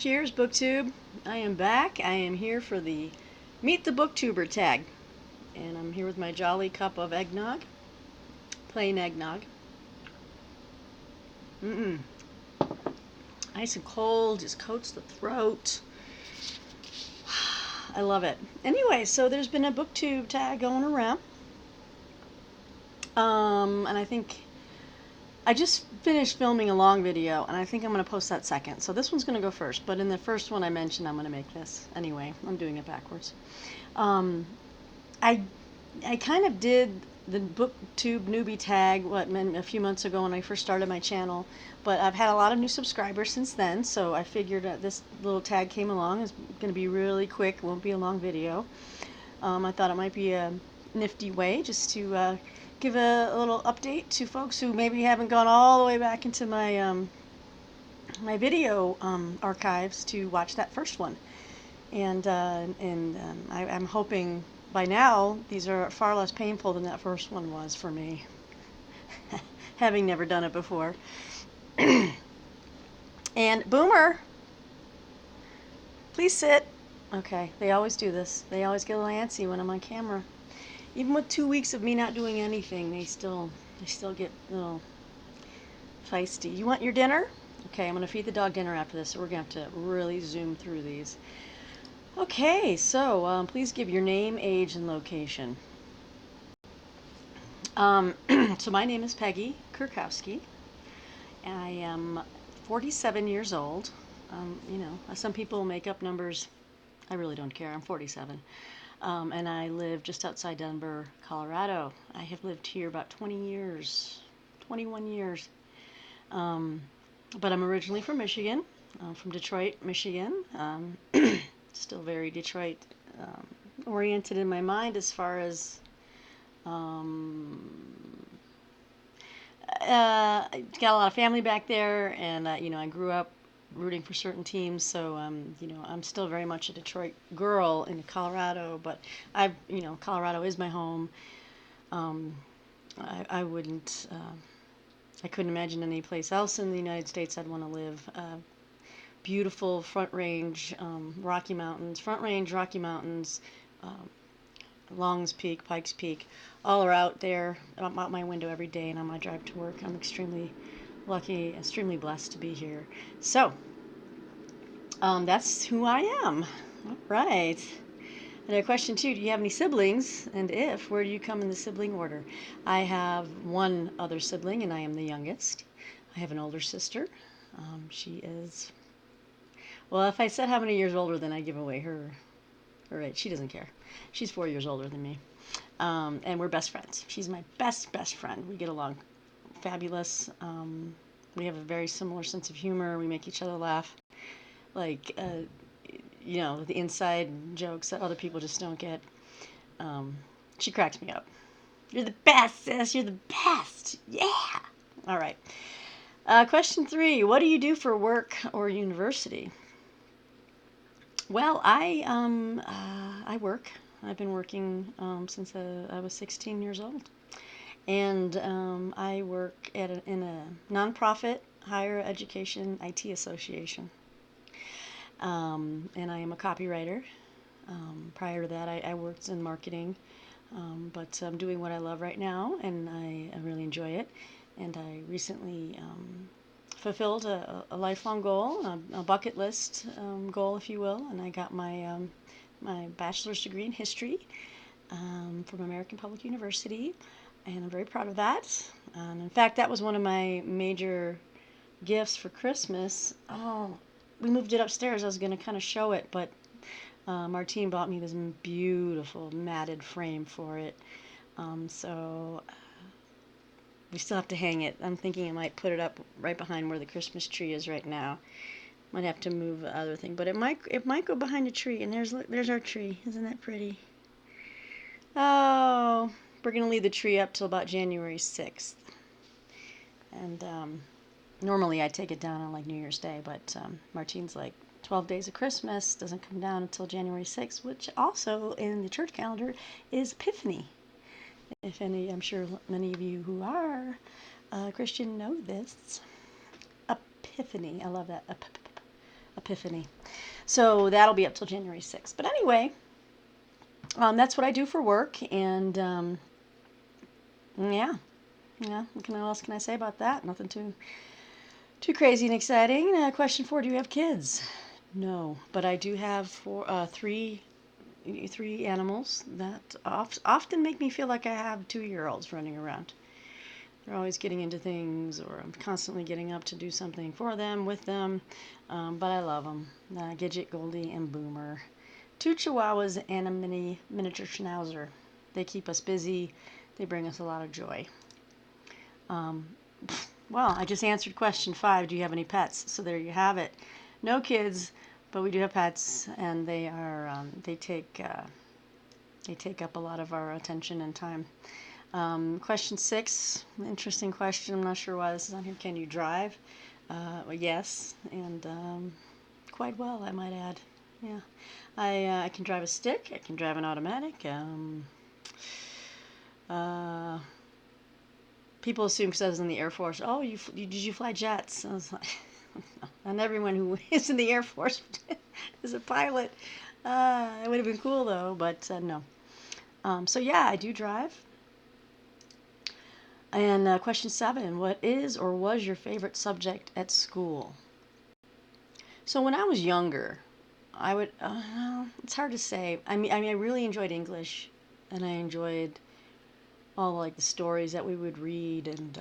Cheers, BookTube. I am back. I am here for the Meet the BookTuber Tag. And I'm here with my jolly cup of eggnog. Plain eggnog. Mm-mm. Nice and cold, just coats the throat. I love it. Anyway, so there's been a BookTube tag going around. And I think I just finished filming a long video, and I think I'm going to post that second. So this one's going to go first, but in the first one I mentioned I'm going to make this. Anyway, I'm doing it backwards. I kind of did the BookTube newbie tag a few months ago when I first started my channel, but I've had a lot of new subscribers since then, so I figured this little tag came along. It's going to be really quick, won't be a long video. I thought it might be a nifty way just to give a little update to folks who maybe haven't gone all the way back into my my video archives to watch that first one. And I'm hoping by now these are far less painful than that first one was for me, having never done it before. And Boomer, please sit. Okay, they always do this. They always get a little antsy when I'm on camera. Even with 2 weeks of me not doing anything, they still get a little feisty. You want your dinner? Okay, I'm going to feed the dog dinner after this, so we're going to have to really zoom through these. Okay, so please give your name, age, and location. So my name is Peggy Kurkowski. I am 47 years old. You know, some people make up numbers. I really don't care. I'm 47. And I live just outside Denver, Colorado. I have lived here about 20 years, 21 years. But I'm originally from Michigan, from Detroit, Michigan. Still very Detroit oriented in my mind as far as I got a lot of family back there, and you know, I grew up rooting for certain teams, so you know, I'm still very much a Detroit girl in Colorado, but you know, Colorado is my home. I wouldn't, I couldn't imagine any place else in the United States I'd want to live. Beautiful Front Range, Rocky Mountains, Front Range, Rocky Mountains, Longs Peak, Pikes Peak, all are out there. I'm out my window every day and on my drive to work. I'm extremely lucky, extremely blessed to be here. So, that's who I am. All right. And question 2, do you have any siblings? And if, where do you come in the sibling order? I have one other sibling, and I am the youngest. I have an older sister. She is, well, if I said how many years older, then I give away her age. She doesn't care. She's 4 years older than me. And we're best friends. She's my best friend. We get along fabulous. We have a very similar sense of humor. We make each other laugh. Like, you know, the inside jokes that other people just don't get. She cracks me up. You're the best, sis. You're the best. Yeah. All right. Question 3. What do you do for work or university? Well, I work. I've been working since I was 16 years old, and I work in a nonprofit higher education IT association, and I am a copywriter. Prior to that, I worked in marketing, but I'm doing what I love right now, and I really enjoy it. And I recently fulfilled a lifelong goal, a bucket list goal, if you will, and I got my my bachelor's degree in history from American Public University, and I'm very proud of that. In fact, that was one of my major gifts for Christmas. Oh, we moved it upstairs. I was going to kind of show it, but Martine bought me this beautiful matted frame for it. So we still have to hang it. I'm thinking I might put it up right behind where the Christmas tree is right now. Might have to move the other thing, but it might go behind a tree. And there's our tree. Isn't that pretty? Oh, we're gonna leave the tree up till about January 6th. And normally I take it down on like New Year's Day, but Martine's like 12 days of Christmas doesn't come down until January 6th, which also in the church calendar is Epiphany. If any, I'm sure many of you who are Christian know this. Epiphany. I love that. epiphany. So that'll be up till January 6th. But anyway, that's what I do for work, and yeah, yeah. What else can I say about that? Nothing too crazy and exciting. Question 4: do you have kids? No, but I do have three animals that often make me feel like I have 2-year-olds running around. They're always getting into things, or I'm constantly getting up to do something for them, with them. But I love them. Gidget, Goldie, and Boomer. 2 Chihuahuas and a miniature Schnauzer. They keep us busy. They bring us a lot of joy. Um, well, I just answered question 5. Do you have any pets? So there you have it. No kids, but we do have pets, and they take up a lot of our attention and time. Question 6, interesting question. I'm not sure why this is on here. Can you drive? Well, yes, and quite well, I might add. Yeah, I can drive a stick. I can drive an automatic. People assume because I was in the Air Force, oh, did you fly jets? I was like, no, not everyone who is in the Air Force is a pilot. It would have been cool though, but no. So yeah, I do drive. And question 7, what is or was your favorite subject at school? So when I was younger, I would, it's hard to say. I really enjoyed English, and I enjoyed all like the stories that we would read, and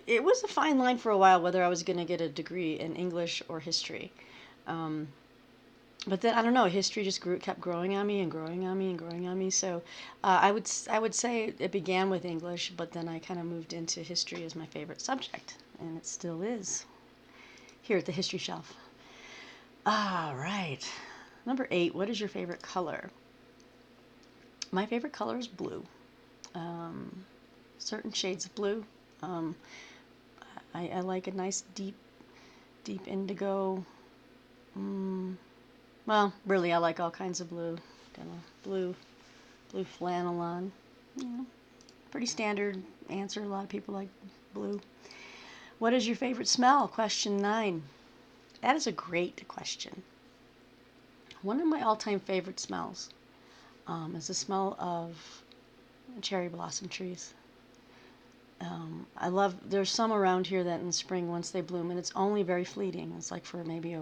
it was a fine line for a while whether I was going to get a degree in English or history. Um, but then I don't know, history just kept growing on me and growing on me and growing on me. So I would say it began with English, but then I kind of moved into history as my favorite subject, and it still is here at the history shelf. All right, number 8. What is your favorite color? My favorite color is blue. Um, Certain shades of blue. Um, I like a nice deep indigo. Mm, well, really, I like all kinds of blue. Got a blue flannel on. You know, pretty standard answer. A lot of people like blue. What is your favorite smell? Question 9. That is a great question. One of my all-time favorite smells is the smell of cherry blossom trees. There's some around here that in spring, once they bloom, and it's only very fleeting. It's like for maybe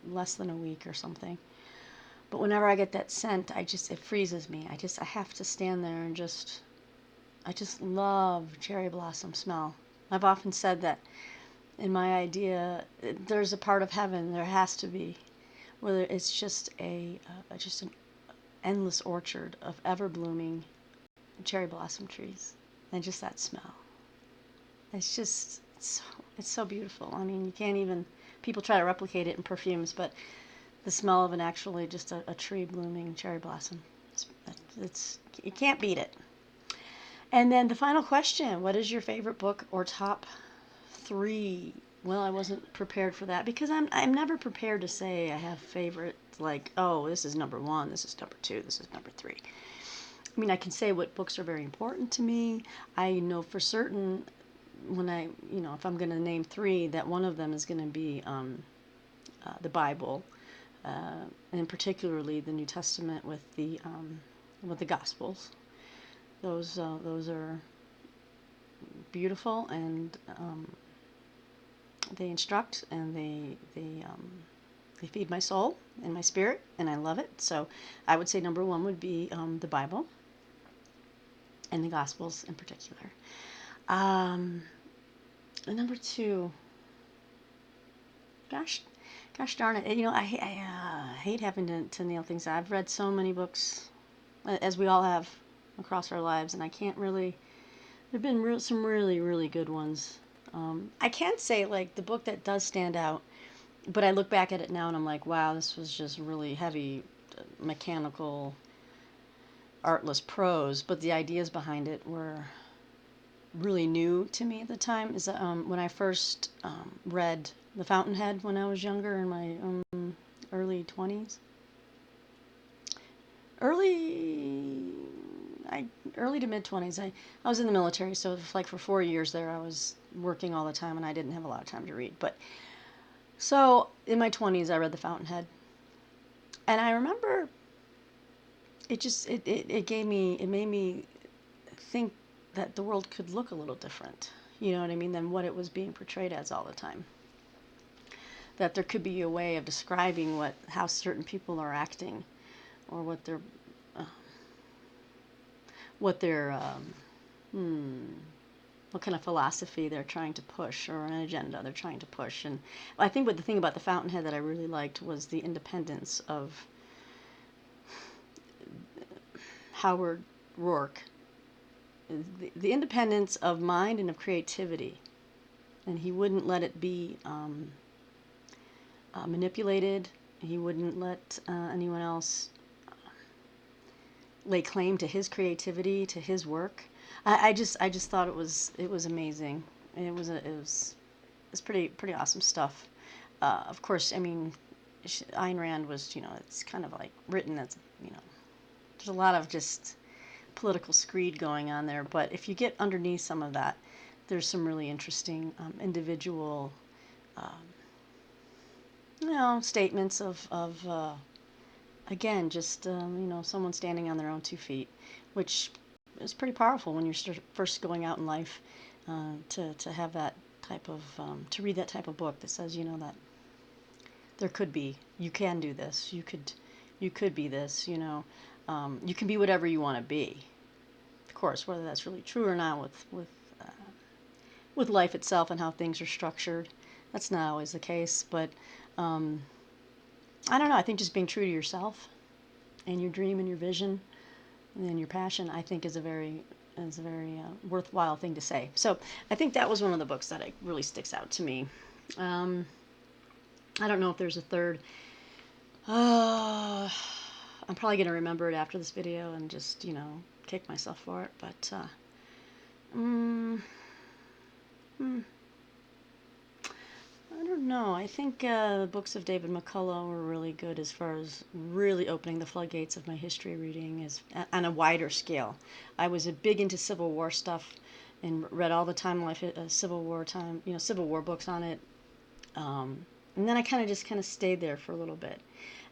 less than a week or something. But whenever I get that scent, it freezes me. I have to stand there and I just love cherry blossom smell. I've often said that in my idea, there's a part of heaven, there has to be, where it's just just an endless orchard of ever blooming cherry blossom trees, and just that smell. It's so beautiful. I mean, you can't even, people try to replicate it in perfumes, but the smell of actually just a tree blooming cherry blossom, you can't beat it. And then the final question: what is your favorite book or top 3? Well, I wasn't prepared for that because I'm never prepared to say I have favorites, like, oh, this is number 1, this is number 2, this is number 3. I mean, I can say what books are very important to me. I know for certain when if I'm going to name 3, that one of them is going to be the Bible, and particularly the New Testament with the Gospels. Those are beautiful, and they instruct, and they feed my soul and my spirit, and I love it. So I would say number 1 would be the Bible and the Gospels in particular. And number 2, gosh darn it, I hate having to nail things. I've read so many books, as we all have across our lives, and I can't really. There've been some really, really good ones. I can't say like the book that does stand out, but I look back at it now and I'm like, wow, this was just really heavy, mechanical, artless prose, but the ideas behind it were really new to me at the time. Is when I first read The Fountainhead when I was younger, in my early 20s. Early to mid 20s. I was in the military, so like for 4 years there, I was working all the time, and I didn't have a lot of time to read. But So in my 20s, I read The Fountainhead, and I remember it made me think that the world could look a little different. You know what I mean? Than what it was being portrayed as all the time. That there could be a way of describing how certain people are acting, or uh, what their what kind of philosophy they're trying to push, or an agenda they're trying to push. And I think the thing about The Fountainhead that I really liked was the independence of Howard Rourke, the independence of mind and of creativity, and he wouldn't let it be manipulated. He wouldn't let anyone else lay claim to his creativity, to his work. I just thought it was amazing. It's pretty awesome stuff. Of course, I mean, Ayn Rand was, it's kind of like written as, there's a lot of just political screed going on there. But if you get underneath some of that, there's some really interesting individual, um, statements of again, just someone standing on their own 2 feet, which is pretty powerful when you're first going out in life. To have that type of to read that type of book that says, that there could be, you can do this, you could be this, you can be whatever you want to be. Of course, whether that's really true or not with life itself and how things are structured, that's not always the case. But um, I don't know. I think just being true to yourself and your dream and your vision and your passion, I think, is a very worthwhile thing to say. So I think that was one of the books that really sticks out to me. Um, I don't know if there's a third. I'm probably going to remember it after this video and just, kick myself for it. But mm, mm, I don't know. I think the books of David McCullough were really good as far as really opening the floodgates of my history reading on a wider scale. I was a big into Civil War stuff and read all the time life Civil War Civil War books on it. And then I kind of stayed there for a little bit.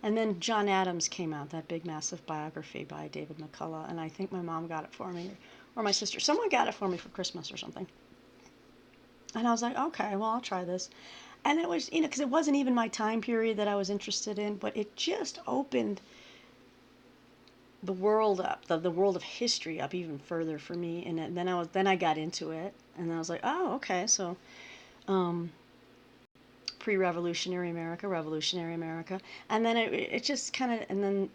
And then John Adams came out, that big massive biography by David McCullough, and I think my mom got it for me, or my sister. Someone got it for me for Christmas or something. And I was like, okay, well, I'll try this. And it was, because it wasn't even my time period that I was interested in, but it just opened the world up, the world of history up even further for me. And then I got into it, and I was like, oh, okay, so um, pre-revolutionary America, revolutionary America, and then it just kind of, and then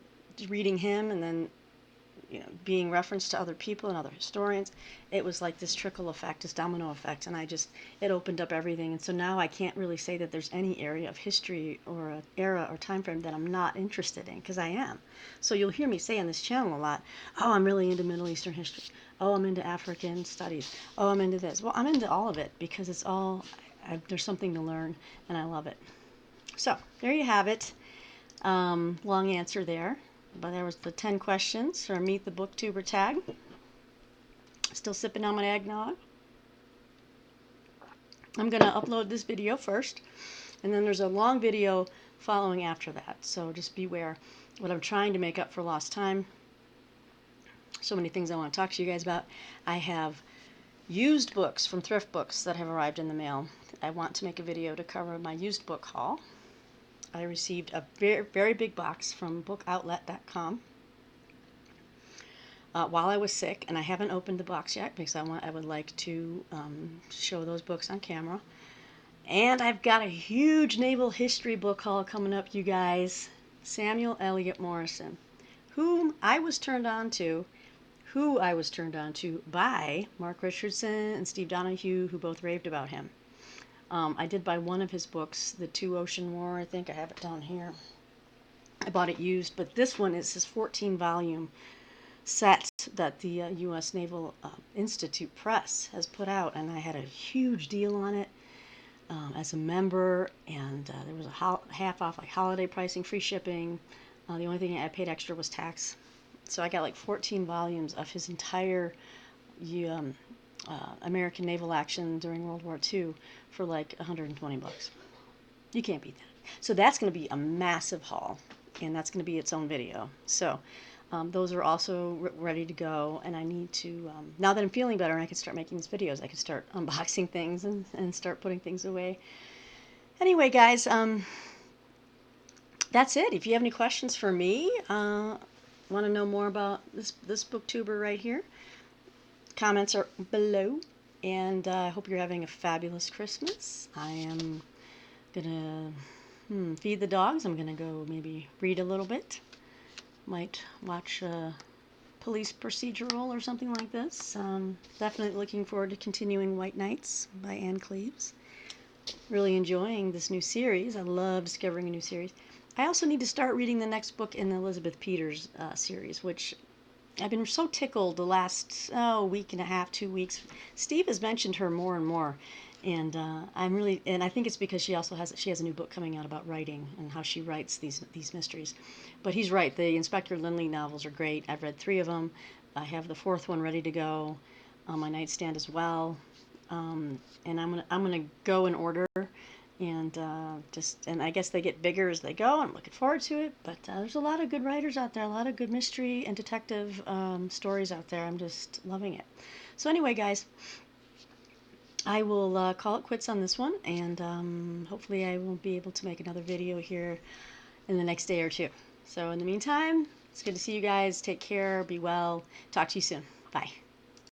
reading him, and then being referenced to other people and other historians, it was like this trickle effect, this domino effect, and it opened up everything. And so now I can't really say that there's any area of history or an era or time frame that I'm not interested in, because I am. So you'll hear me say on this channel a lot, oh, I'm really into Middle Eastern history. Oh, I'm into African studies. Oh, I'm into this. Well, I'm into all of it because it's all, there's something to learn, and I love it. So there you have it. Long answer there. But there was the 10 questions for Meet the BookTuber Tag. Still sipping on my eggnog. I'm going to upload this video first, and then there's a long video following after that. So just beware. What I'm trying to make up for lost time. So many things I want to talk to you guys about. I have used books from thrift books that have arrived in the mail. I want to make a video to cover my used book haul. I received a very, very big box from bookoutlet.com while I was sick, and I haven't opened the box yet because I would like to show those books on camera. And I've got a huge naval history book haul coming up, you guys. Samuel Eliot Morison, who I was turned on to by Mark Richardson and Steve Donahue, who both raved about him. I did buy one of his books, The Two Ocean War, I think. I have it down here. I bought it used, but this one is his 14-volume set that the U.S. Naval Institute Press has put out, and I had a huge deal on it as a member, and there was a half off, like holiday pricing, free shipping. The only thing I paid extra was tax. So I got like 14 volumes of his entire American naval action during World War II for like $120. You can't beat that. So that's going to be a massive haul, and that's going to be its own video. So those are also ready to go, and I need to, now that I'm feeling better and I can start making these videos, I can start unboxing things and start putting things away. Anyway, guys, that's it. If you have any questions for me, want to know more about this booktuber right here, comments are below. And I hope you're having a fabulous Christmas. I am gonna feed the dogs. I'm gonna go maybe read a little bit. Might watch a police procedural or something like this. Definitely looking forward to continuing White Nights by Anne Cleves. Really enjoying this new series. I love discovering a new series. I also need to start reading the next book in the Elizabeth Peters series, which I've been so tickled the last week and a half, 2 weeks. Steve has mentioned her more and more, and and I think it's because she has a new book coming out about writing and how she writes these mysteries. But he's right. The Inspector Lindley novels are great. I've read 3 of them. I have the 4th one ready to go on my nightstand as well. And I'm gonna go in order, and and I guess they get bigger as they go. I'm looking forward to it. But there's a lot of good writers out there, a lot of good mystery and detective stories out there. I'm just loving it. So anyway, guys, I will call it quits on this one, and hopefully I will be able to make another video here in the next day or 2. So in the meantime, it's good to see you guys. Take care. Be well. Talk to you soon. Bye.